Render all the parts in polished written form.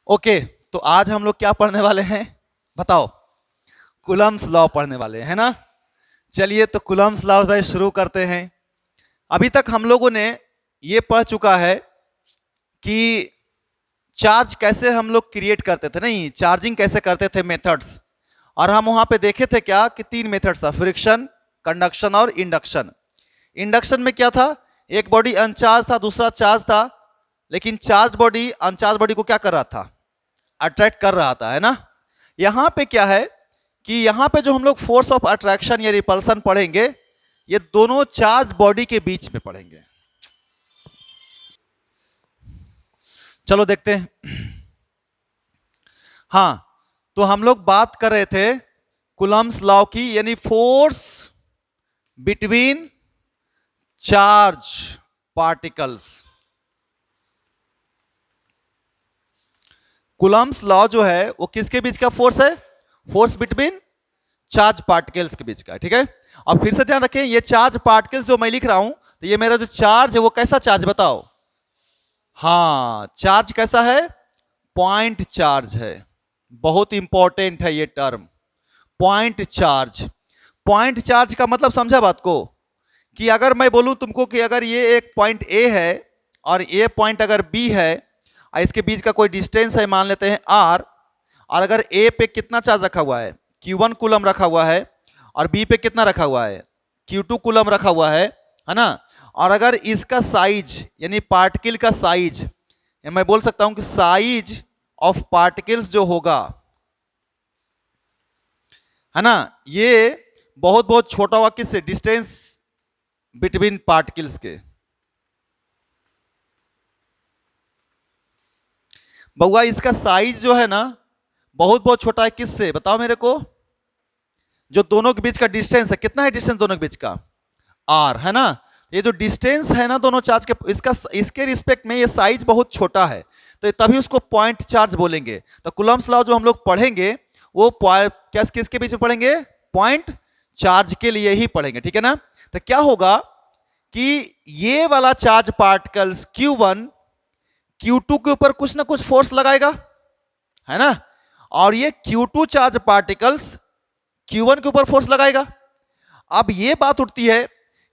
Okay, तो आज हम लोग क्या पढ़ने वाले हैं बताओ? कूलम्ब्स लॉ पढ़ने वाले हैं, है ना? चलिए तो कूलम्ब्स लॉ भाई शुरू करते हैं। अभी तक हम लोगों ने ये पढ़ चुका है कि चार्ज कैसे हम लोग क्रिएट करते थे, नहीं चार्जिंग कैसे करते थे, मेथड्स। और हम वहां पे देखे थे क्या कि तीन मेथड्स था, फ्रिक्शन, कंडक्शन और इंडक्शन। इंडक्शन में क्या था, एक बॉडी अनचार्ज था, दूसरा चार्ज था, लेकिन चार्ज बॉडी अनचार्ज बॉडी को क्या कर रहा था, अट्रैक्ट कर रहा था, है ना? यहां पे क्या है कि यहां पे जो हम लोग फोर्स ऑफ अट्रैक्शन या रिपल्सन पढ़ेंगे, ये दोनों चार्ज बॉडी के बीच में पढ़ेंगे। चलो देखते हैं। हाँ, तो हम लोग बात कर रहे थे कूलम्ब्स लॉ की, यानी force between charge particles. Coulomb's law जो है वो किसके बीच का फोर्स है? फोर्स बिटवीन चार्ज पार्टिकल्स के बीच का, ठीक है। अब फिर से ध्यान रखें, ये चार्ज पार्टिकल्स जो मैं लिख रहा हूं, तो ये मेरा जो चार्ज है वो कैसा चार्ज बताओ? हाँ, चार्ज कैसा है? पॉइंट चार्ज है। बहुत इंपॉर्टेंट है ये term, point charge. Point charge का मतलब समझा बात को? कि अगर मैं बोलूं तुमको कि अगर ये एक पॉइंट ए है और ये पॉइंट अगर बी है और इसके बीच का कोई डिस्टेंस है, मान लेते हैं आर, और अगर ए पे कितना चार्ज रखा हुआ है, Q1 कूलम रखा हुआ है, और बी पे कितना रखा हुआ है, Q2 कूलम रखा हुआ है ना? और अगर इसका साइज यानी पार्टिकल का साइज, मैं बोल सकता हूं कि साइज ऑफ पार्टिकल्स जो होगा, है ना, ये बहुत बहुत छोटा होगा। किससे? डिस्टेंस बिटवीन पार्टिकल्स के। बउआ इसका साइज जो है ना बहुत बहुत छोटा है। किससे बताओ मेरे को? जो दोनों के बीच का डिस्टेंस है, कितना है डिस्टेंस दोनों के बीच का? आर, है ना? ये जो डिस्टेंस है ना दोनों चार्ज के, इसका इसके रिस्पेक्ट में ये साइज बहुत छोटा है, तो तभी उसको पॉइंट चार्ज बोलेंगे। तो कूलम्ब्स लॉ जो हम लोग पढ़ेंगे वो किसके बीच में पढ़ेंगे? पॉइंट चार्ज के लिए ही पढ़ेंगे, ठीक है ना? तो क्या होगा कि ये वाला चार्ज पार्टिकल्स Q1 Q2 के ऊपर कुछ ना कुछ फोर्स लगाएगा, है ना? और ये Q2 चार्ज पार्टिकल्स Q1 के ऊपर फोर्स लगाएगा। अब ये बात उठती है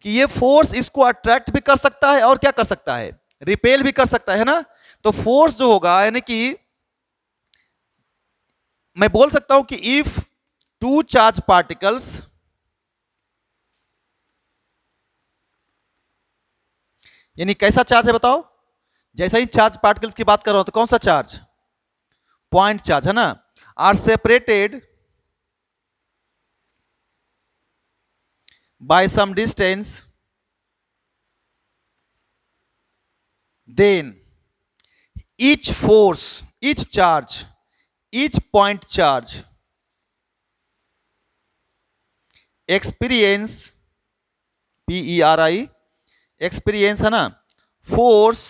कि ये फोर्स इसको अट्रैक्ट भी कर सकता है और क्या कर सकता है, रिपेल भी कर सकता है ना? तो फोर्स जो होगा, यानी कि मैं बोल सकता हूं कि इफ टू चार्ज पार्टिकल्स, यानी कैसा चार्ज है बताओ? जैसा ही चार्ज पार्टिकल्स की बात कर रहा हूं तो कौन सा चार्ज? पॉइंट चार्ज, है ना? Are separated by some distance, then each force, each charge, each point charge experience, PERI, experience, है ना, force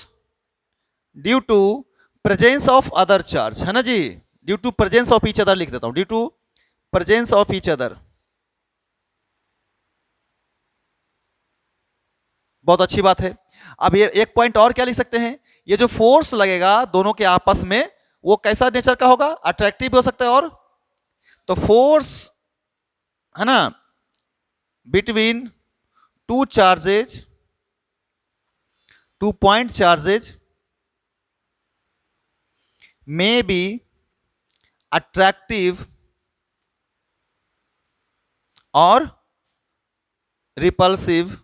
due to presence of other charge, है ना जी? Due to presence of each other लिख देता हूं, due to presence of each other. बहुत अच्छी बात है। अब ये एक पॉइंट और क्या लिख सकते हैं, ये जो फोर्स लगेगा दोनों के आपस में वो कैसा नेचर का होगा? अट्रैक्टिव भी हो सकता है। और तो फोर्स, है ना, between two charges, two point charges may be attractive और repulsive,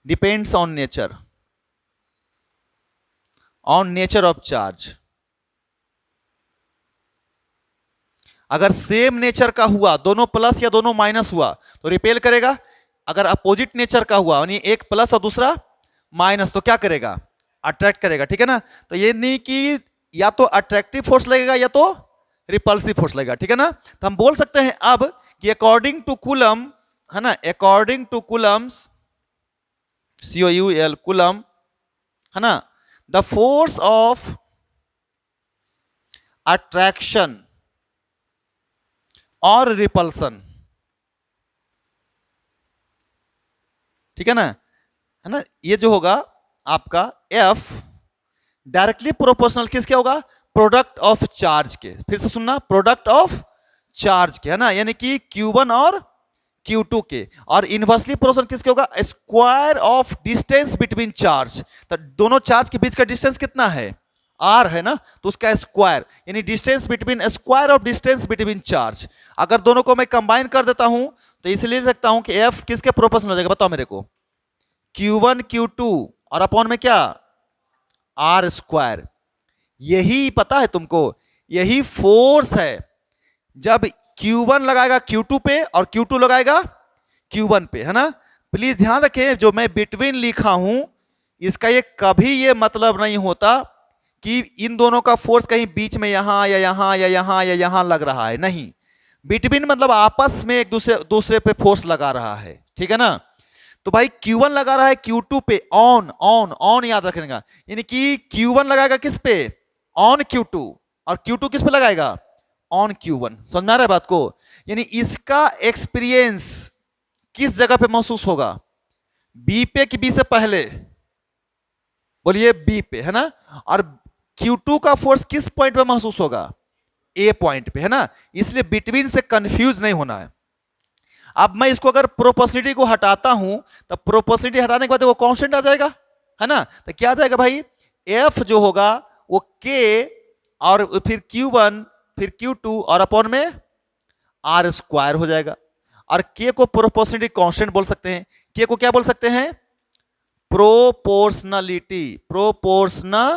depends on nature, on nature of charge. अगर सेम नेचर का हुआ, दोनों प्लस या दोनों माइनस हुआ तो रिपेल करेगा। अगर अपोजिट नेचर का हुआ, यानी एक प्लस और दूसरा माइनस, तो क्या करेगा? अट्रैक्ट करेगा, ठीक है ना? तो ये नहीं कि या तो अट्रैक्टिव फोर्स लगेगा या तो रिपल्सिव फोर्स लगेगा, ठीक है ना? तो हम बोल सकते हैं अब कि अकॉर्डिंग टू कूलम, है ना, according to coulomb's, COUL coulomb, है ना, द फोर्स ऑफ अट्रैक्शन और रिपल्सन, ठीक है ना, ये जो होगा आपका F डायरेक्टली प्रोपोर्शनल किसके होगा? प्रोडक्ट ऑफ चार्ज के। फिर से सुनना, प्रोडक्ट ऑफ चार्ज के, है ना, यानी कि Q1 और Q2 के। और इनवर्सली प्रोपोर्शनल किसके होगा? Square of distance between charge. तो दोनों चार्ज के बीच का डिस्टेंस कितना है? R है ना, तो उसका स्क्वायर, यानी distance between, square of distance between charge. अगर दोनों को मैं कंबाइन कर देता हूं तो इसलिए लिख सकता हूं कि F किसके प्रोपोर्शनल हो जाएगा? बताओ मेरे को। Q1 Q2 और अपॉन में क्या? R square. यही पता है तुमको, यही फोर्स है। जब Q1 लगाएगा Q2 पे और Q2 लगाएगा Q1 पे, है ना। प्लीज ध्यान रखें, जो मैं बिटवीन लिखा हूं इसका ये कभी ये मतलब नहीं होता कि इन दोनों का फोर्स कहीं बीच में यहां या यहां या यहां या यहां लग रहा है, नहीं। बिटवीन मतलब आपस में एक दूसरे पे फोर्स लगा रहा है, ठीक है ना। तो भाई Q1 लगा रहा है Q2 पे, ऑन ऑन ऑन याद रखने का, यानी कि Q1 लगाएगा किस पे? ऑन Q2, और Q2 किस पे लगाएगा? On Q1। समझ में आ रहा है बात को? यानी इसका एक्सपीरियंस किस जगह पे महसूस होगा? बी पे कि बी से पहले? बोलिए बी पे, है ना। और Q2 का फोर्स किस पॉइंट पे महसूस होगा? ए पॉइंट पे, है ना। इसलिए बिटवीन से कंफ्यूज नहीं होना है। अब मैं इसको अगर प्रोपोर्शनलिटी को हटाता हूं तो प्रोपोर्शनलिटी हटाने के बाद वो कांस्टेंट आ जाएगा, है ना। तो क्या आ जाएगा भाई? F जो होगा वो K और फिर Q1 फिर Q2 और अपॉन में R स्क्वायर हो जाएगा। और K को प्रोपोर्शनलिटी कांस्टेंट बोल सकते हैं। K को क्या बोल सकते हैं? प्रोपोर्शनलिटी, प्रोपोर्शनलिटी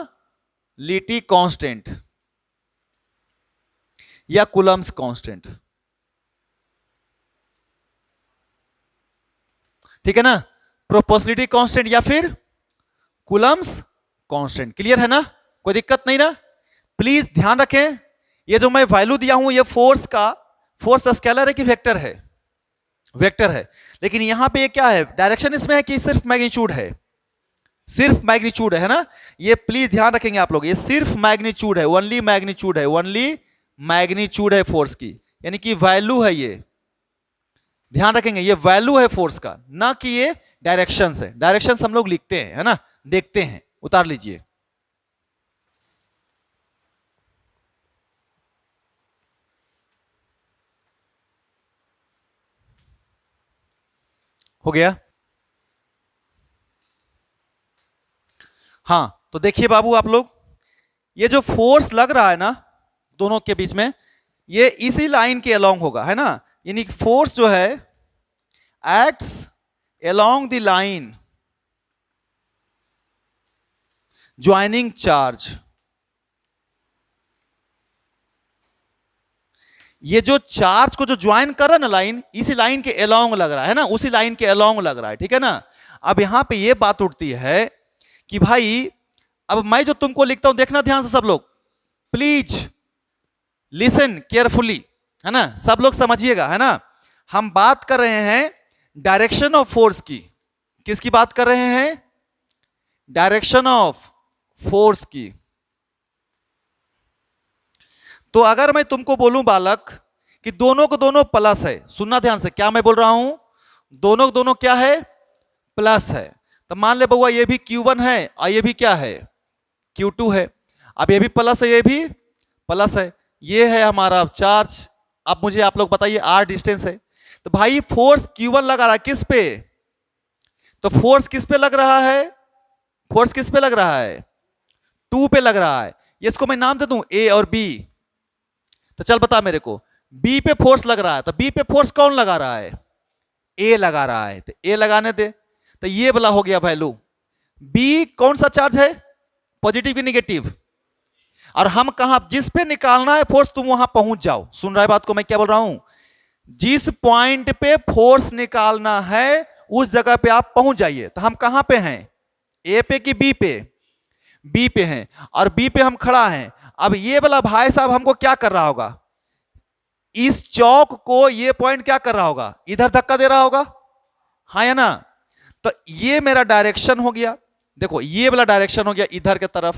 कांस्टेंट या कूलम्स कांस्टेंट, ठीक है ना। प्रोपोर्शनलिटी कांस्टेंट या फिर कूलम्स कांस्टेंट। क्लियर है ना? कोई दिक्कत नहीं ना? प्लीज ध्यान रखें, ये जो मैं वैल्यू दिया हूं ये फोर्स का, फोर्स स्केलर है कि वेक्टर है? वेक्टर है। लेकिन यहां पे ये क्या है? डायरेक्शन इसमें है कि सिर्फ मैग्नीट्यूड है? सिर्फ मैग्नीट्यूड है ना। ये प्लीज ध्यान रखेंगे आप लोग, ये सिर्फ मैग्नीट्यूड है, ओनली मैग्नीट्यूड है, ओनली मैग्नीट्यूड है फोर्स की, यानी कि वैल्यू है ये। ध्यान रखेंगे, ये वैल्यू है फोर्स का, ना कि ये डायरेक्शंस है। डायरेक्शंस हम लोग लिखते हैं, है ना, देखते हैं। उतार लीजिए। हो गया? हाँ, तो देखिए बाबू आप लोग, ये जो फोर्स लग रहा है ना दोनों के बीच में, ये इसी लाइन के अलोंग होगा, है ना। यानी फोर्स जो है acts along the line joining charge. ये जो चार्ज को जो ज्वाइन कर रहा है ना लाइन, इसी लाइन के अलोंग लग रहा है ना, उसी लाइन के अलोंग लग रहा है, ठीक है ना। अब यहां पे ये बात उठती है कि भाई अब मैं जो तुमको लिखता हूं, देखना ध्यान से सब लोग, प्लीज लिसन केयरफुली, है ना, सब लोग समझिएगा, है ना। हम बात कर रहे हैं डायरेक्शन ऑफ फोर्स की। किसकी बात कर रहे हैं? डायरेक्शन ऑफ फोर्स की। तो अगर मैं तुमको बोलूं बालक कि दोनों को दोनों प्लस है, सुनना ध्यान से, क्या मैं बोल रहा हूं? दोनों को दोनों क्या है? प्लस है। तो मान ले बउआ ये भी Q1 है और ये भी क्या है? Q2 है। अब ये भी प्लस है, ये भी प्लस है। ये है हमारा चार्ज। अब मुझे आप लोग बताइए, R डिस्टेंस है। तो भाई फोर्स Q1 लगा रहा है किस पे? तो फोर्स किस पे लग रहा है? फोर्स किस पे लग रहा है? 2 पे लग रहा है। इसको मैं नाम दे दूं A और B। तो चल बता मेरे को, B पे फोर्स लग रहा है, तो B पे फोर्स कौन लगा रहा है? A लगा रहा है। तो A लगाने दे। तो ये वाला हो गया वैल्यू। B कौन सा चार्ज है? पॉजिटिव की निगेटिव? और हम कहां, जिस पे निकालना है फोर्स तुम वहां पहुंच जाओ। सुन रहा है बात को मैं क्या बोल रहा हूं? जिस पॉइंट पे फोर्स निकालना है उस जगह पे आप पहुंच जाइए। तो हम कहां पे हैं? A पे कि B पे? B पे हैं। और B पे हम खड़ा हैं। अब ये वाला भाई साहब हमको क्या कर रहा होगा? इस चौक को ये पॉइंट क्या कर रहा होगा? इधर धक्का दे रहा होगा, हाँ या ना। तो ये मेरा डायरेक्शन हो गया। देखो ये वाला डायरेक्शन हो गया इधर के तरफ,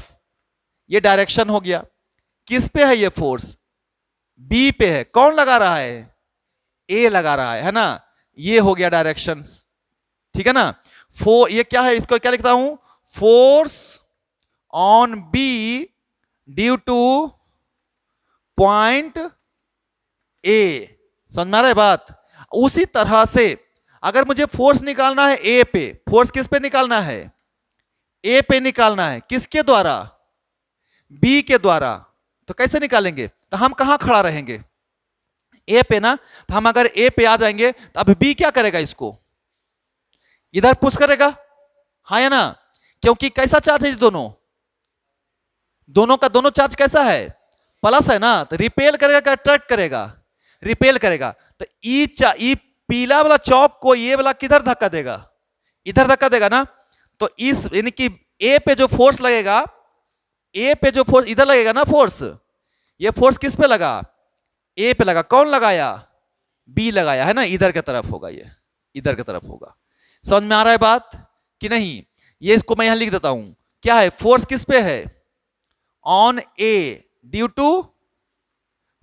ये डायरेक्शन हो गया। किस पे है ये फोर्स? B पे है। कौन लगा रहा है? A लगा रहा है ना। ये हो गया डायरेक्शंस, ठीक है ना। ये क्या है? इसको क्या लिखता हूं? Force on be due two point A. समझ में आ रहा है बात? उसी तरह से अगर मुझे फोर्स निकालना है ए पे, फोर्स किस पे निकालना है? ए पे निकालना है। किसके द्वारा? बी के द्वारा। तो कैसे निकालेंगे? तो हम कहां खड़ा रहेंगे? ए पे ना। तो हम अगर ए पे आ जाएंगे तो अब बी क्या करेगा? इसको इधर पुश करेगा, हाँ या ना? क्योंकि कैसा चार्ज है ये दोनों? दोनों का दोनों चार्ज कैसा है? प्लस है ना। तो रिपेल करेगा क्या अट्रैक्ट करेगा? रिपेल करेगा। तो ई पीला वाला चौक को ये वाला किधर धक्का देगा? इधर धक्का देगा ना। तो इस यानी कि ए पे जो फोर्स लगेगा, ए पे जो फोर्स इधर लगेगा ना, फोर्स, ये फोर्स किस पे लगा? ए पे लगा। कौन लगाया? बी लगाया है ना। इधर की तरफ होगा, ये इधर की तरफ होगा। समझ में आ रहा है बात कि नहीं? ये इसको मैं यहां लिख देता हूं। क्या है? फोर्स किस पे है? On A due to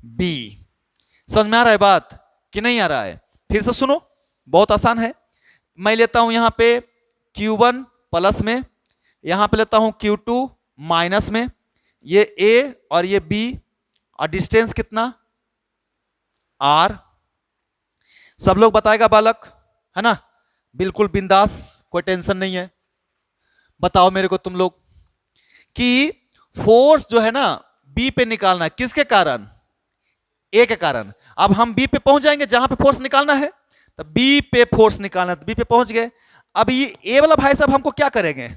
B. समझ में आ रहा है बात कि नहीं आ रहा है? फिर से सुनो, बहुत आसान है। मैं लेता हूं यहां पे Q1 प्लस में, यहां पे लेता हूं Q2 माइनस में, ये A और ये B, और डिस्टेंस कितना? R। सब लोग बताएगा बालक, है ना? बिल्कुल बिंदास, कोई टेंशन नहीं है। बताओ मेरे को तुम लोग कि फोर्स जो है ना बी पे निकालना है, किसके कारण? ए के कारण। अब हम बी पे पहुंच जाएंगे जहां पे फोर्स निकालना है, तो बी पे फोर्स निकालना है, तो बी पे पहुंच गए। अब ये ए वाला भाई साहब हमको क्या करेंगे?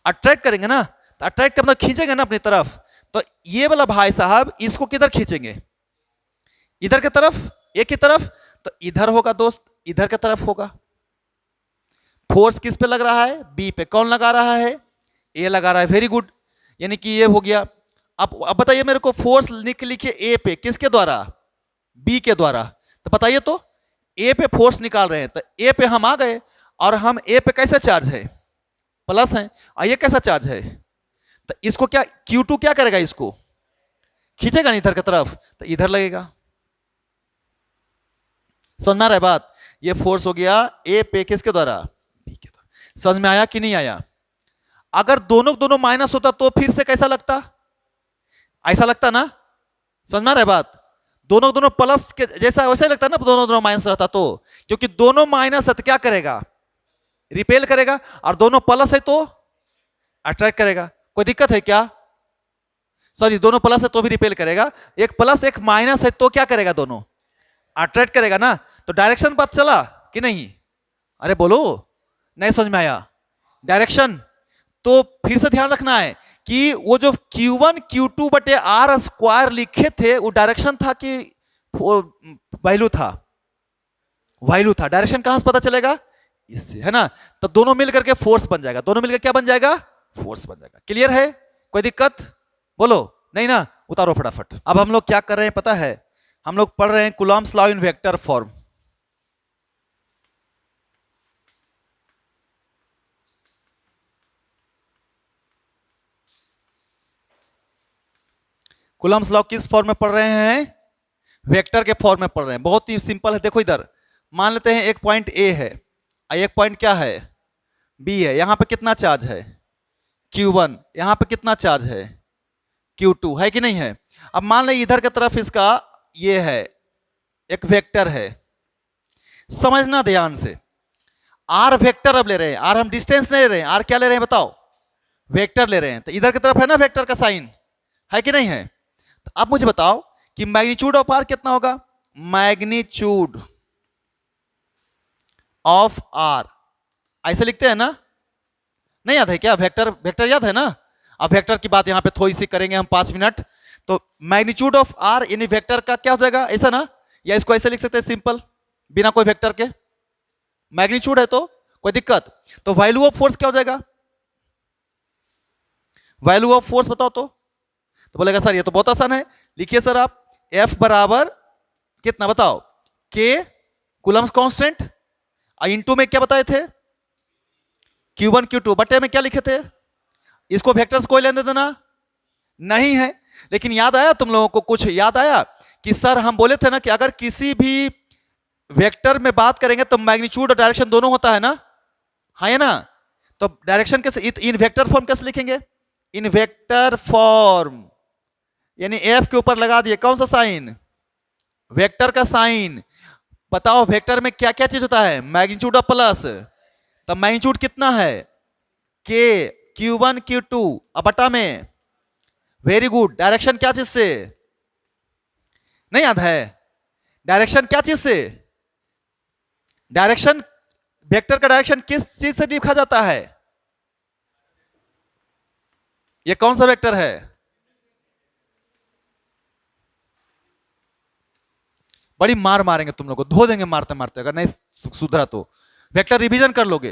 अट्रैक्ट करेंगे ना। तो अट्रैक्ट मतलब खींचेंगे ना अपनी तरफ। तो ये वाला भाई साहब इसको किधर खींचेंगे? इधर की तरफ, ए की तरफ। तो इधर होगा दोस्त, इधर की तरफ होगा। फोर्स किस पे लग रहा है? बी पे। कौन लगा रहा है? ए लगा रहा है। Very good. यानी कि ये हो गया। अब बताइए मेरे को, फोर्स लिखिए ए पे, किसके द्वारा? बी के द्वारा। तो बताइए तो, ए पे फोर्स निकाल रहे हैं, तो ए पे हम आ गए, और हम ए पे कैसे चार्ज है? प्लस है। और ये कैसा चार्ज है? तो इसको क्या Q2 क्या करेगा? इसको खींचेगा ना इधर की तरफ, तो इधर लगेगा। समझ में आ रहा है बात? ये फोर्स हो गया ए पे, किसके द्वारा? बी के द्वारा। समझ में आया कि नहीं आया? अगर दोनों दोनों माइनस होता तो फिर से कैसा लगता? ऐसा लगता ना। समझ में आ रहा है बात? दोनों दोनों प्लस के जैसा वैसा ही लगता ना, दोनों दोनों माइनस रहता तो। क्योंकि दोनों माइनस है तो क्या करेगा? रिपेल करेगा। और दोनों प्लस है तो अट्रैक्ट करेगा। कोई दिक्कत है क्या? सॉरी, दोनों प्लस है तो भी रिपेल करेगा। एक प्लस एक माइनस है तो क्या करेगा? दोनों अट्रैक्ट करेगा ना। तो डायरेक्शन पता चला कि नहीं? अरे बोलो, नहीं समझ में आया? डायरेक्शन तो फिर से ध्यान रखना है कि वो जो Q1 Q2 बटे आर स्क्वायर लिखे थे, वो डायरेक्शन था कि वैल्यू था? वैल्यू था। डायरेक्शन कहां से पता चलेगा? इससे, है ना? तो दोनों मिलकर के फोर्स बन जाएगा। दोनों मिलकर क्या बन जाएगा? फोर्स बन जाएगा। क्लियर है? कोई दिक्कत? बोलो नहीं ना। उतारो फटाफट। अब हम लोग क्या कर रहे हैं पता है? हम लोग पढ़ रहे हैं Coulomb's law in vector form. Coulomb's law किस फॉर्म में पढ़ रहे हैं? वेक्टर के फॉर्म में पढ़ रहे हैं। बहुत ही सिंपल है। देखो इधर मान लेते हैं एक पॉइंट ए है और एक पॉइंट क्या है? बी है। यहां पे कितना चार्ज है? Q1। यहां पे कितना चार्ज है? Q2। है कि नहीं है? अब मान लें इधर की तरफ इसका ये है, एक वेक्टर है। समझना ध्यान से। आर वेक्टर अब ले रहे हैं। आर हम डिस्टेंस नहीं ले रहे हैं। आर क्या ले रहे हैं बताओ? वेक्टर ले रहे हैं। तो इधर की तरफ है ना वेक्टर का साइन, है कि नहीं है? तो अब मुझे बताओ कि मैग्नीट्यूड ऑफ आर कितना होगा? मैग्नीट्यूड ऑफ आर ऐसे लिखते हैं ना? नहीं याद है क्या? वेक्टर, वेक्टर याद है ना? अब वेक्टर की बात यहां पे थोड़ी सी करेंगे हम 5 मिनट। तो मैग्नीट्यूड ऑफ आर यानी वेक्टर का क्या हो जाएगा? ऐसा ना? या इसको ऐसे लिख सकते हैं सिंपल, बिना कोई वेक्टर के। मैग्नीट्यूड है तो कोई दिक्कत? तो वैल्यू ऑफ फोर्स क्या हो जाएगा? वैल्यू ऑफ फोर्स बताओ तो बोलेगा सर ये तो बहुत आसान है। लिखिए सर आप, F बराबर कितना बताओ? K कूलम्स कांस्टेंट, इनटू में क्या बताए थे? Q1 Q2 बटे में क्या लिखे थे? इसको वेक्टर्स कोई लेने देना नहीं है। लेकिन याद आया तुम लोगों को? कुछ याद आया कि सर हम बोले थे ना कि अगर किसी भी वेक्टर में बात करेंगे तो मैग्नीट्यूड और डायरेक्शन दोनों होता है ना? हाँ या ना? तो डायरेक्शन कैसे, इन वेक्टर फॉर्म कैसे लिखेंगे? इन वेक्टर फॉर्म, यानी एफ के ऊपर लगा दिए कौन सा साइन? वेक्टर का साइन। बताओ वेक्टर में क्या क्या चीज होता है? मैग्नीट्यूड और प्लस। तो मैग्नीट्यूड कितना है? के Q1 Q2 अब बटा में। Very good. डायरेक्शन क्या चीज से? नहीं याद है? डायरेक्शन क्या चीज से? डायरेक्शन, वेक्टर का डायरेक्शन किस चीज से लिखा जाता है? ये कौन सा वेक्टर है? बड़ी मार मारेंगे तुम लोग को, धो देंगे मारते मारते अगर नहीं सुधरा तो। वेक्टर रिवीजन कर लोगे,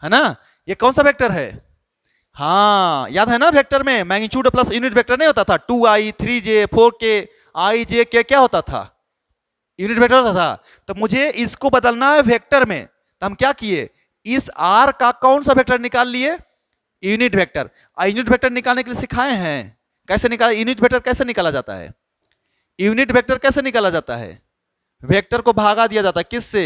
है ना? ये कौन सा वेक्टर है? हाँ याद है ना, वेक्टर में मैग्नीट्यूड प्लस यूनिट वेक्टर नहीं होता था? 2i 3j 4k i j k क्या होता था? यूनिट वेक्टर होता था। तो मुझे इसको बदलना है वेक्टर में, तो हम क्या किए? इस r का कौन सा वेक्टर निकाल लिए? Unit vector. यूनिट वेक्टर निकालने के लिए सिखाए हैं कैसे निकाला। यूनिट वेक्टर कैसे निकाला जाता है? यूनिट वेक्टर कैसे निकाला जाता है? वेक्टर को भागा दिया जाता है किससे?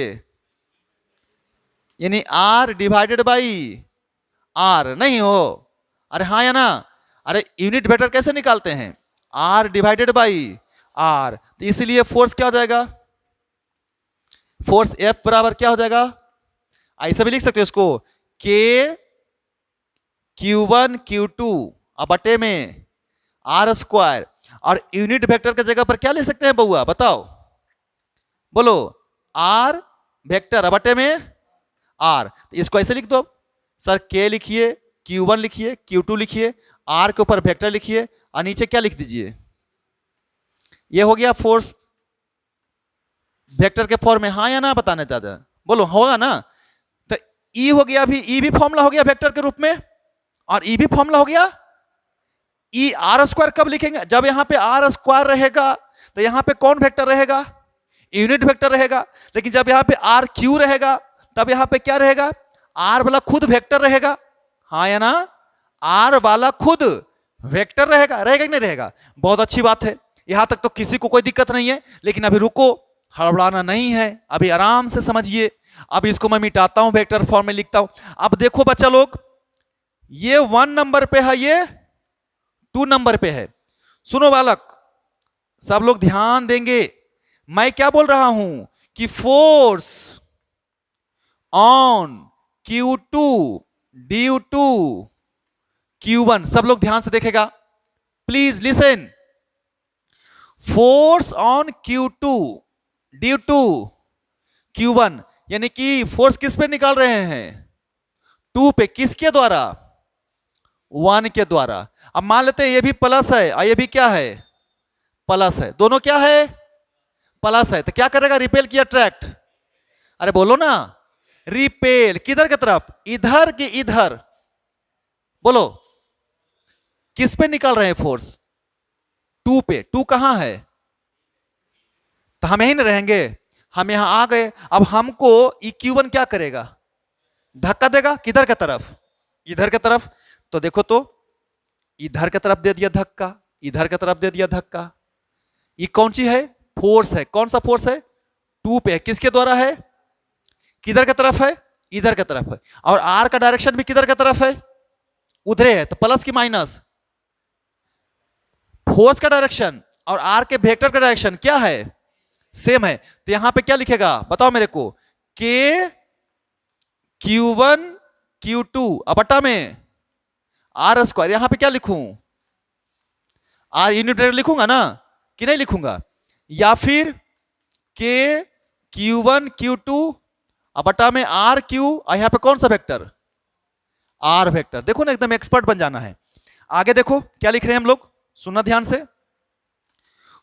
यानी r डिवाइडेड बाई r। नहीं हो? अरे हाँ या ना? अरे यूनिट वेक्टर कैसे निकालते हैं? r divided by r। तो इसलिए फोर्स क्या हो जाएगा? फोर्स F बराबर क्या हो जाएगा? ऐसा भी लिख सकते हो इसको, K Q1 Q2 अब बटे में r स्क्वायर। और यूनिट वेक्टर के जगह पर क्या ले सकते हैं बउआ? बताओ, बोलो। r वेक्टर अब बटे में r। तो इसको ऐसे लिख दो सर, K लिखिए, Q1 लिखिए, Q2 लिखिए, r के ऊपर वेक्टर लिखिए और नीचे क्या लिख दीजिए? ये हो गया फोर्स वेक्टर के फॉर्म में। हाँ या ना बताने दादा? बोलो होगा ना? तो E हो गया, अभी E भी फॉर्मूला हो गया वेक्टर के रूप में, और E भी फॉर्मूला हो गया। E r स्क्वायर कब लिखेंगे? जब यहां पे r स्क्वायर रहेगा तो यहां पे कौन वेक्टर रहेगा? यूनिट वेक्टर रहेगा। लेकिन जब यहां पे r क्यू रहेगा तब यहां पे क्या रहेगा? r वाला खुद वेक्टर रहेगा। हाँ या ना? r वाला खुद वेक्टर रहेगा। रहेगा कि नहीं रहेगा? बहुत अच्छी बात है, यहां तक तो किसी को कोई दिक्कत नहीं है। लेकिन अभी रुको, हड़बड़ाना नहीं है, अभी आराम से समझिए। अब इसको मैं मिटाता हूं, वेक्टर फॉर्म में लिखता हूं। अब देखो बच्चा लोग, ये 1 नंबर पे है, ये 2 नंबर पे है। सुनो बालक, सब लोग ध्यान देंगे। मैं क्या बोल रहा हूं कि force on Q2 due to Q1, सब लोग ध्यान से देखेगा, please listen. Force on Q2 due to Q1, यानी कि फोर्स किस पे निकाल रहे हैं? 2 पे। किसके द्वारा? 1 के द्वारा। अब मान लेते हैं ये भी प्लस है और ये भी क्या है? प्लस है। दोनों क्या है? प्लस है। तो क्या करेगा? रिपेल किया अट्रैक्ट। अरे बोलो ना, रिपेल। किधर की तरफ? इधर की इधर। बोलो, किस पे निकाल रहे हैं फोर्स? 2 पे। 2 कहां है? तो हम यहीं न रहेंगे, हम यहां आ गए। अब हमको Q1 क्या करेगा? धक्का देगा। किधर की तरफ? इधर की तरफ। तो देखो तो, इधर की तरफ दे दिया धक्का, इधर की तरफ दे दिया धक्का। ये कौन सी है? फोर्स है। कौन सा फोर्स है? 2 पे। किसके द्वारा है? किधर की तरफ है? इधर की तरफ है। और r का डायरेक्शन भी किधर की तरफ है? उधर है। तो प्लस की माइनस? फोर्स का डायरेक्शन और r के वेक्टर का डायरेक्शन क्या है? सेम है। तो यहां पे क्या लिखेगा बताओ मेरे को? K Q1 Q2 बटा में r स्क्वायर। यहां पे क्या लिखूं? r यूनिट वेक्टर लिखूंगा ना कि नहीं लिखूंगा? या फिर K Q1 Q2 बटा में r Q, और यहां पे कौन सा वेक्टर? r vector. देखो ना, एकदम एक्सपर्ट बन जाना है। आगे देखो क्या लिख रहे हैं हम लोग, सुनना ध्यान से।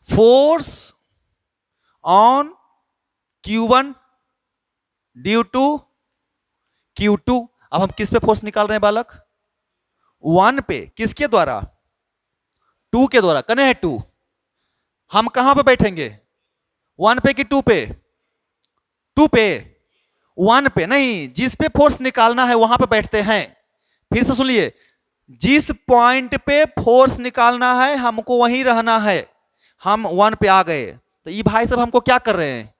Force on Q1 due to Q2। अब हम किस पे फोर्स निकाल रहे हैं बालक? 1 पे। किसके द्वारा? 2 के द्वारा। कने है 2? हम कहां पे बैठेंगे? 1 पे कि 2 पे? 2 पे। 1 पे नहीं, जिस पे फोर्स निकालना है वहां पे बैठते हैं। फिर से सुनिए, जिस पॉइंट पे फोर्स निकालना है हमको वहीं रहना है। हम 1 पे आ गए तो ये भाई साहब हमको क्या कर रहे हैं?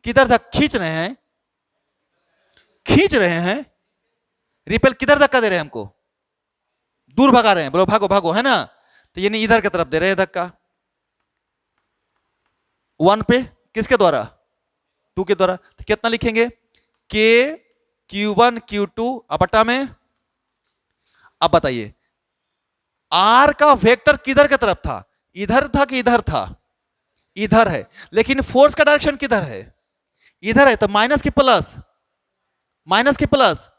किधर तक खींच रहे हैं? खींच रहे हैं। रिपेल किधर धक्का दे रहे हैं हमको, दूर भगा रहे हैं, बोलो भागो भागो, है ना, तो ये नहीं इधर की तरफ दे रहे हैं धक्का। 1 पे किसके द्वारा, 2 के द्वारा, तो कितना लिखेंगे, के Q1 Q2 अपटा में। अब बताइए आर का वेक्टर किधर की तरफ था, इधर था कि इधर था, इधर है, लेकिन फोर्स का डायरेक्शन किधर है, इधर है, तो माइनस की प्लस, माइनस की प्लस,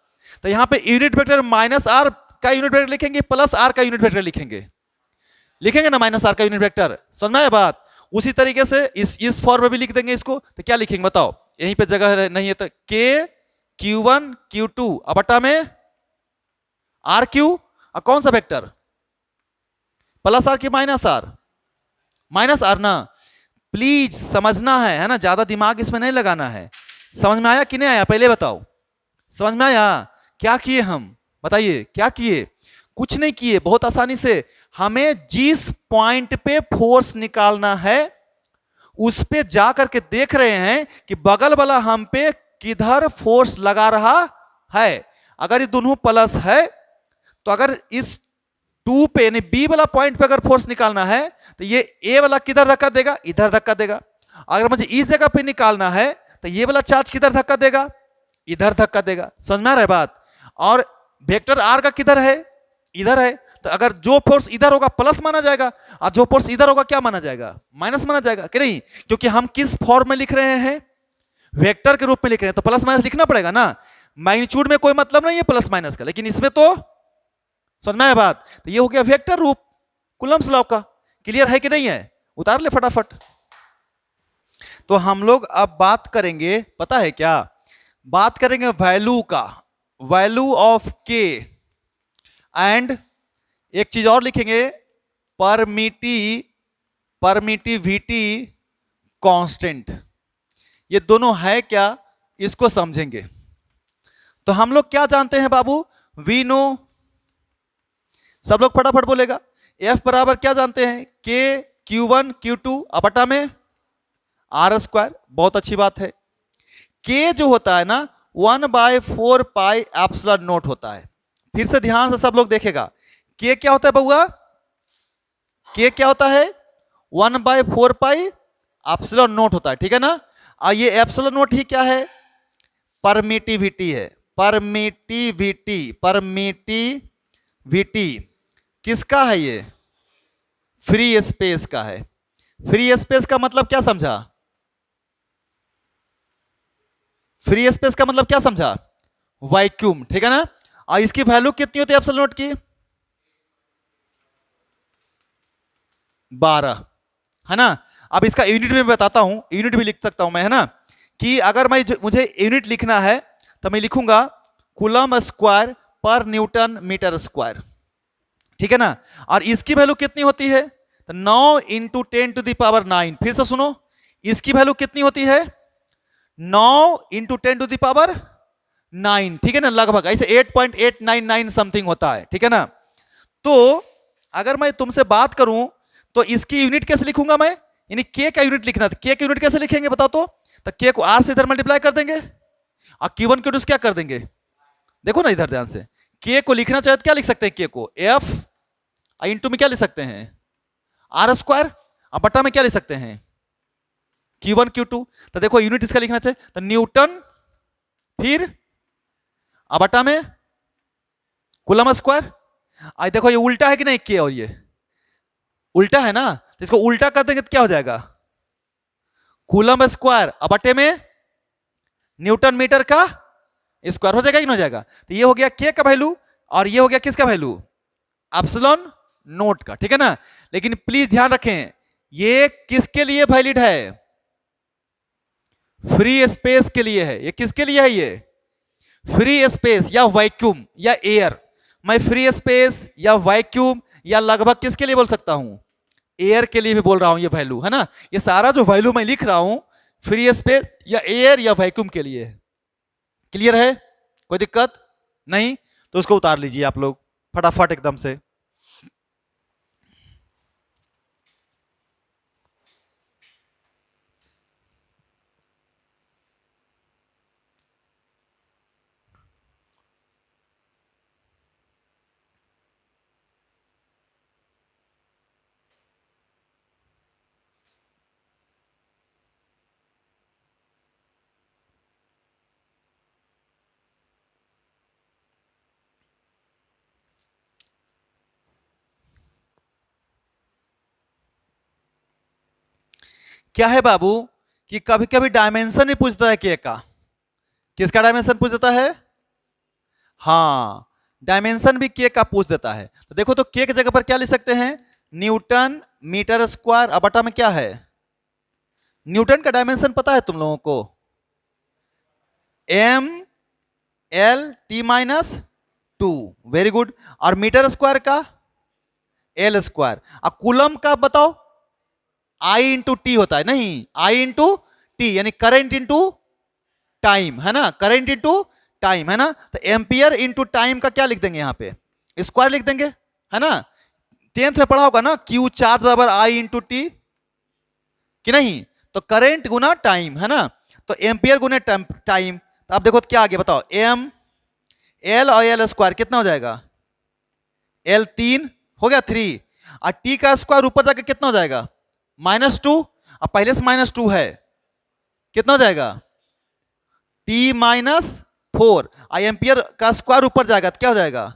तो यहां पे यूनिट वेक्टर माइनस आर का यूनिट वेक्टर लिखेंगे, प्लस आर का यूनिट वेक्टर लिखेंगे, लिखेंगे ना माइनस आर का यूनिट वेक्टर, समझ में आया बात। उसी तरीके से इस फॉर्म में भी लिख देंगे इसको, तो क्या लिखेंगे बताओ, यहीं पे जगह नहीं है, तो के Q1 Q2 अपटा में आर क्यू, और कौन सा वेक्टर, प्लस आर की माइनस आर, माइनस आर ना, प्लीज समझना है ना, ज्यादा दिमाग इसमें नहीं लगाना है। समझ में आया कि नहीं आया, पहले बताओ, समझ में आया, क्या किए हम, बताइए क्या किए, कुछ नहीं किए, बहुत आसानी से हमें जिस पॉइंट पे फोर्स निकालना है उस पे जाकर के देख रहे हैं कि बगल वाला हम पे किधर फोर्स लगा रहा है। अगर ये दोनों प्लस है तो अगर इस 2 पे यानी बी वाला पॉइंट पे अगर फोर्स निकालना है तो ये ए वाला किधर धक्का देगा, इधर धक्का देगा। अगर मुझे इस जगह पे निकालना है तो ये वाला चार्ज किधर धक्का देगा, इधर धक्का देगा। समझ में आ रहा है बात। और वेक्टर आर का किधर है, इधर है, तो अगर जो फोर्स इधर होगा प्लस माना जाएगा और जो फोर्स इधर होगा क्या माना जाएगा, माइनस माना जाएगा कि नहीं, क्योंकि हम किस फॉर्म में लिख रहे हैं, वेक्टर के रूप में लिख रहे हैं, तो प्लस माइनस लिखना पड़ेगा ना। मैग्नीट्यूड में कोई मतलब नहीं है प्लस माइनस का, लेकिन इसमें तो, समझ में आया बात। तो ये हो गया वेक्टर रूप कूलम्ब्स लॉ का। क्लियर है कि नहीं है, उतार ले फटाफट। तो हम लोग अब बात करेंगे, पता है क्या, बात करेंगे वैल्यू का, वैल्यू ऑफ के, एंड एक चीज और लिखेंगे, परमिटिविटी कांस्टेंट। ये दोनों है क्या, इसको समझेंगे। तो हम लोग क्या जानते हैं बाबू, वी नो, सब लोग फटाफट बोलेगा, F बराबर क्या जानते हैं, के Q1 Q2 अपटा में आर स्क्वायर। बहुत अच्छी बात है। के जो होता है ना 1/4 पाई एप्सिलॉन नॉट होता है। फिर से ध्यान से सब लोग देखेगा, के क्या होता है बउआ, के क्या होता है 1/4 पाई एप्सिलॉन नॉट होता है, ठीक है ना। और ये एप्सिलॉन नॉट ही क्या है, परमिटिविटी है, परमिटिविटी, परमिटिविटी किसका है, ये फ्री स्पेस का है। फ्री स्पेस का मतलब क्या समझा, फ्री स्पेस का मतलब क्या समझा, वैक्यूम, ठीक है ना। और इसकी वैल्यू कितनी होती है एप्सिलॉन नॉट की, 12, है ना। अब इसका यूनिट में बताता हूं, यूनिट भी लिख सकता हूं मैं, है ना, कि अगर मुझे यूनिट लिखना है तो मैं लिखूंगा कूलम स्क्वायर पर न्यूटन मीटर स्क्वायर, ठीक है ना। और इसकी वैल्यू कितनी होती है, तो 9 × 10⁹। फिर से सुनो, इसकी वैल्यू कितनी होती है, 9 × 10⁹, ठीक है ना, लगभग ऐसे 8.899 समथिंग होता है, ठीक है ना। तो अगर मैं तुमसे बात करूं तो इसकी यूनिट कैसे लिखूंगा मैं, यानी के का यूनिट लिखना था, के का यूनिट कैसे लिखेंगे बताओ तो के को आर से इधर मल्टीप्लाई कर देंगे और Q1 Q2 क्या कर देंगे, देखो ना इधर ध्यान से, के को लिखना चाहे तो क्या लिख सकते हैं, के को एफ इंटू में क्या लिख सकते हैं आर स्क्वायर, और बट्टा में क्या लिख सकते हैं Q1 Q2। तो देखो यूनिट इसका लिखना चाहिए तो न्यूटन, फिर बट्टा में कूलम स्क्वायर। आज देखो ये उल्टा है कि नहीं, के और ये उल्टा है ना, तो इसको उल्टा कर देंगे तो क्या हो जाएगा, कूलम स्क्वायर बटे में न्यूटन मीटर का स्क्वायर हो जाएगा कि नहीं हो जाएगा। तो ये हो गया के का वैल्यू और ये हो गया किसका वैल्यू, एप्सिलॉन नोट का, ठीक है ना। लेकिन प्लीज ध्यान रखें ये किसके लिए वैलिड है, फ्री स्पेस के लिए है। ये किसके लिए है, ये फ्री स्पेस या वैक्यूम या एयर। मैं फ्री स्पेस या वैक्यूम या लगभग किसके लिए बोल सकता हूं, एयर के लिए भी बोल रहा हूं ये वैल्यू, है ना। ये सारा जो वैल्यू मैं लिख रहा हूं फ्री स्पेस या एयर या वैक्यूम के लिए। क्लियर है, कोई दिक्कत नहीं, तो उसको उतार लीजिए आप लोग फटाफट एकदम से। क्या है बाबू कि कभी कभी डायमेंशन ही पूछता है के का। किसका डायमेंशन पूछ देता है? हाँ, डायमेंशन भी के का पूछ देता है। तो देखो तो के की जगह पर क्या लिख सकते हैं? Newton metre square. अब बटा में क्या है? न्यूटन का डायमेंशन पता है तुम लोगों को? M L T minus 2। Very good. और मीटर स्क्वायर का एल स्क्वायर। अब कूलम का बताओ? आई इंटू टी होता है, नहीं, आई इंटू टी, यानी करंट इंटू टाइम, है ना, करंट इंटू टाइम, है ना। तो एम्पियर इंटू टाइम का क्या लिख देंगे? यहां पे स्क्वायर लिख देंगे, है ना। 10th में पढ़ा होगा ना, क्यू चार्ज बराबर आई इंटू टी, कि नहीं? तो करंट गुना टाइम, है ना। तो एम्पियर गुना टाइम। तो अब देखो तो क्या आगे बताओ? एम एल और एल स्क्वायर कितना हो जाएगा? एल 3 हो गया 3, और टी का स्क्वायर ऊपर जाकर कितना हो जाएगा? -2। अब पहले से -2 है, कितना हो जाएगा? T minus 4। आई एम्पियर का स्क्वायर ऊपर जाएगा तो क्या हो जाएगा?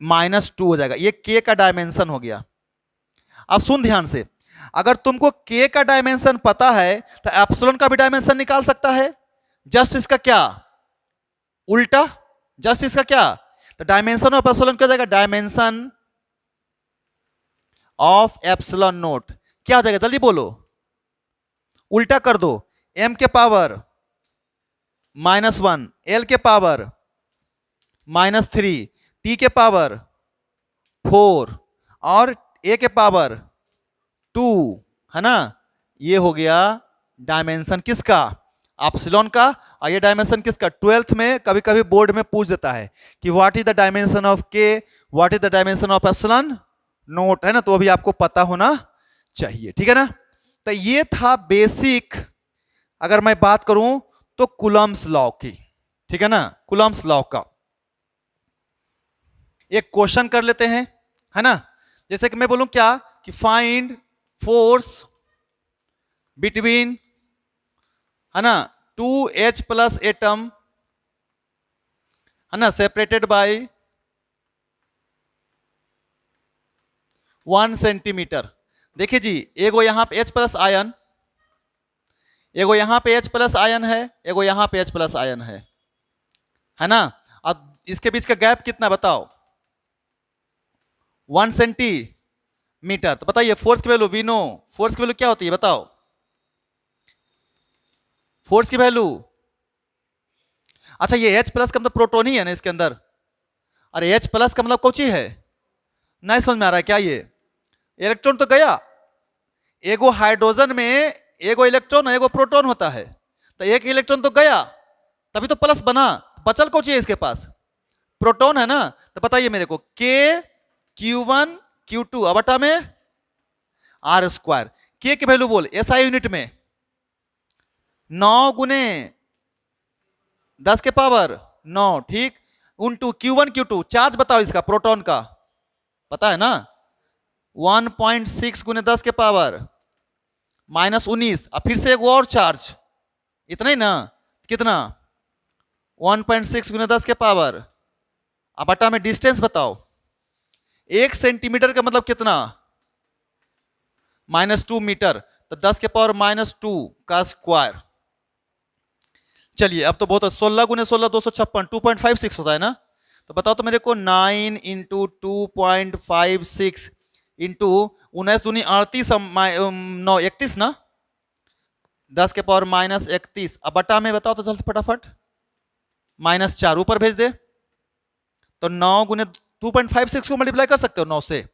-2 हो जाएगा। ये के का डायमेंशन हो गया। अब सुन ध्यान से, अगर तुमको के का डायमेंशन पता है तो एप्सिलॉन का भी डायमेंशन निकाल सकता है। जस्ट इसका क्या उल्टा, जस्ट इसका क्या? तो डायमेंशन ऑफ एप्सिलॉन क्या हो जाएगा? डायमेंशन ऑफ एप्सिलॉन नोट क्या हो जाएगा? जल्दी बोलो, उल्टा कर दो। m के पावर -1, l के पावर -3, t के पावर 4 और a के पावर 2, है ना। ये हो गया डायमेंशन किसका? एप्सिलॉन का। और ये डायमेंशन किसका? 12th में कभी कभी बोर्ड में पूछ देता है कि what is the dimension of K, what is the dimension of epsilon naught, है ना। तो अभी आपको पता होना चाहिए, ठीक है ना। तो ये था बेसिक, अगर मैं बात करूं तो कूलम्स लॉ की, ठीक है ना, कूलम्स लॉ का। एक क्वेश्चन कर लेते हैं, है ना। जैसे कि मैं बोलूं क्या कि फाइंड फोर्स बिटवीन, है ना, 2H प्लस एटम, है ना, सेपरेटेड बाय 1 सेंटीमीटर। देखिए जी, एगो यहां पे H प्लस आयन, एगो यहां पे H प्लस आयन है, एगो यहां पे H प्लस आयन है ना। अब इसके बीच का गैप कितना बताओ? 1 सेंटीमीटर। तो बताइए फोर्स की वैल्यू, वी नो फोर्स की वैल्यू क्या होती है, बताओ फोर्स की वैल्यू। अच्छा, ये H प्लस का मतलब प्रोटॉन ही है ना इसके अंदर। अरे H प्लस का मतलब कौन है? नहीं समझ में आ रहा है क्या? ये इलेक्ट्रॉन तो गया, एगो हाइड्रोजन में एगो इलेक्ट्रॉन एगो प्रोटॉन होता है, तो एक इलेक्ट्रॉन तो गया तभी तो प्लस बना, बचल कौन है इसके पास? प्रोटॉन, है ना। तो बताइए मेरे को, के Q1 Q2 बटा में R स्क्वायर। के की वैल्यू बोल SI यूनिट में 9 गुने 10 के पावर 9, ठीक, उनटू Q1 Q2। चार्ज बताओ इसका, प्रोटॉन का पता है ना, 1.6 गुने 10 के पावर -19। अब फिर से एक और चार्ज, इतना ही ना, कितना? 1.6 गुने 10 के पावर, अब बटा में डिस्टेंस बताओ। 1 सेंटीमीटर का मतलब कितना? -2 मीटर। तो 10 के पावर -2 का स्क्वायर। चलिए अब तो बहुत, 16 गुने 16 256, 2.56 होता है ना। तो बताओ तो मेरे को, 9 इंटू 2.56 इंटू 19 दूनी 38, 9 31 ना, 10 के पावर -31। अब बटा में बताओ तो जल्द फटाफट, -4 ऊपर भेज दे। तो 9 गुने 2.56 को मल्टीप्लाई कर सकते हो 9 से।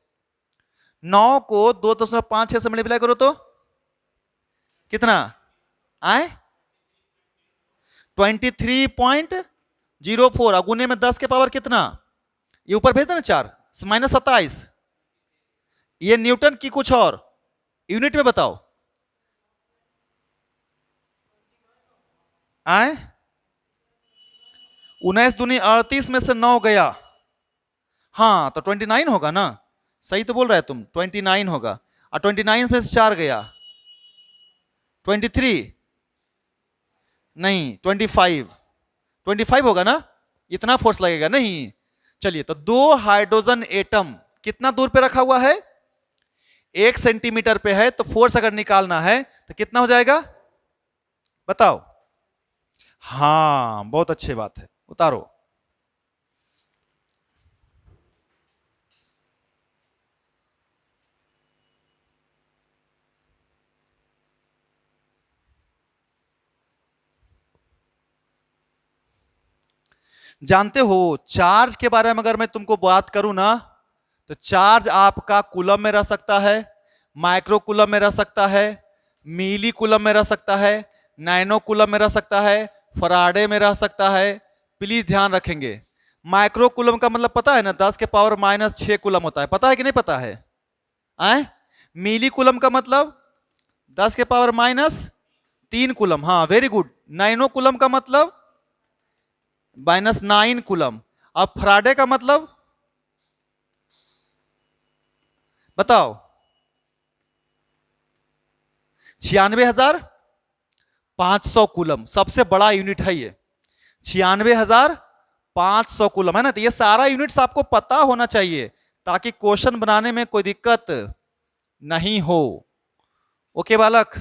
9 को 2.56 से मल्टीप्लाई करो तो कितना आए? 23.04। अगुने में 10 के पावर कितना? ये ऊपर भेज देना 4, -27। ये न्यूटन की कुछ और यूनिट में बताओ आए। 19 दूनी 38 में से 9 गया, हाँ तो 29 होगा ना। सही तो बोल रहे तुम, 29 होगा। और 29 में से 4 गया 23, नहीं 25 होगा ना। इतना फोर्स लगेगा नहीं। चलिए, तो 2 हाइड्रोजन एटम कितना दूर पे रखा हुआ है? 1 सेंटीमीटर पे है, तो फोर्स अगर निकालना है तो कितना हो जाएगा बताओ। हाँ बहुत अच्छी बात है, उतारो। जानते हो चार्ज के बारे में अगर मैं तुमको बात करूं ना, तो चार्ज आपका कूलम में रह सकता है, माइक्रो कूलम में रह सकता है, मिली कूलम में रह सकता है, नैनो कूलम में रह सकता है, फराडे में रह सकता है। प्लीज ध्यान रखेंगे, माइक्रो कूलम का मतलब पता है ना, 10 के पावर -6 कूलम होता है, पता है कि नहीं पता है? आए मिली कूलम का मतलब 10 के पावर -3 कूलम। हाँ वेरी गुड। नैनो कूलम का मतलब -9 कूलम। अब फराडे का मतलब बताओ। 96,500 कूलम, सबसे बड़ा यूनिट है ये। 96,500 कूलम है ना। तो ये सारा यूनिट्स आपको पता होना चाहिए ताकि क्वेश्चन बनाने में कोई दिक्कत नहीं हो। ओके बालक।